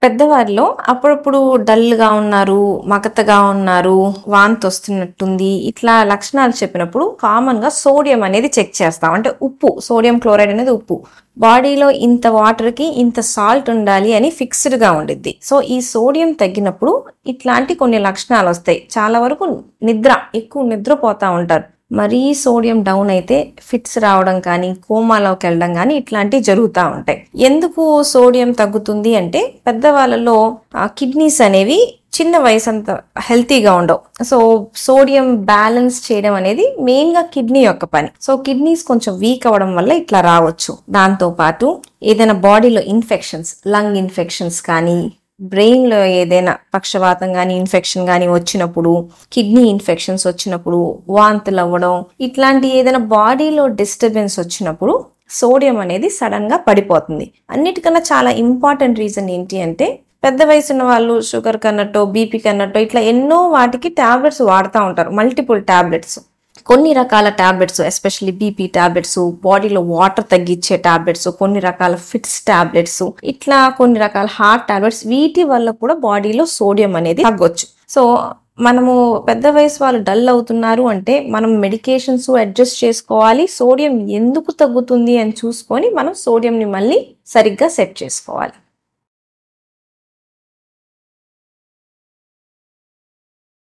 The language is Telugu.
పెద్దవారిలో అప్పుడప్పుడు డల్‌గా ఉన్నారు, మగతగా ఉన్నారు, వాంతొస్తున్నట్టుంది. ఇట్లా లక్షణాలు చెప్పినప్పుడు కామన్‌గా సోడియం అనేది చెక్ చేస్తాం. అంటే ఉప్పు, సోడియం క్లోరైడ్ అనేది ఉప్పు. బాడీలో ఇంత వాటర్‌కి ఇంత సాల్ట్ ఉండాలి అని ఫిక్స్‌డ్‌గా ఉండిద్ది. సో, ఈ సోడియం తగ్గినప్పుడు ఇట్లాంటి కొన్ని లక్షణాలొస్తాయి. చాలా వరకు ఎక్కువ నిద్రపోతా ఉంటారు. మరీ సోడియం డౌన్ అయితే ఫిట్స్ రావడం కానీ, కోమాలోకెళ్ళడం గానీ ఇట్లాంటివి జరుగుతా ఉంటాయి. ఎందుకు సోడియం తగ్గుతుంది అంటే పెద్దవాళ్ళలో కిడ్నీస్ అనేవి చిన్న వయసంత హెల్తీగా ఉండవు. సో, సోడియం బ్యాలెన్స్ చేయడం అనేది మెయిన్‌గా కిడ్నీ యొక్క పని. సో, కిడ్నీస్ కొంచెం వీక్ అవ్వడం వల్ల ఇట్లా రావచ్చు. దాంతో పాటు ఏదైనా బాడీలో ఇన్ఫెక్షన్స్, లంగ్ ఇన్ఫెక్షన్స్ కానీ, బ్రెయిన్‌లో ఏదైనా పక్షవాతం గానీ, ఇన్ఫెక్షన్ గానీ వచ్చినప్పుడు, కిడ్నీ ఇన్ఫెక్షన్స్ వచ్చినప్పుడు, వాంతులు అవ్వడం, ఇట్లాంటి ఏదైనా బాడీలో డిస్టర్బెన్స్ వచ్చినప్పుడు సోడియం అనేది సడన్‌గా పడిపోతుంది. అన్నిటికన్నా చాలా ఇంపార్టెంట్ రీజన్ ఏంటి అంటే పెద్ద వయసున్న వాళ్ళు షుగర్ కన్నట్టో, బీపీ కన్నట్టో ఇట్లా ఎన్నో వాటికి టాబ్లెట్స్ వాడుతూ ఉంటారు. Multiple tablets. కొన్ని రకాల టాబ్లెట్స్ ఎస్పెషల్లీ బీపీ టాబ్లెట్స్, బాడీలో వాటర్ తగ్గించే టాబ్లెట్స్, కొన్ని రకాల ఫిట్స్ టాబ్లెట్స్, ఇట్లా కొన్ని రకాల హార్ట్ టాబ్లెట్స్, వీటి వల్ల కూడా బాడీలో సోడియం అనేది తగ్గొచ్చు. సో, మనము పెద్ద వయసు వాళ్ళు డల్ అవుతున్నారు అంటే మనం మెడికేషన్స్ అడ్జస్ట్ చేసుకోవాలి. సోడియం ఎందుకు తగ్గుతుంది అని చూసుకొని మనం సోడియంని మళ్ళీ సరిగ్గా సెట్ చేసుకోవాలి.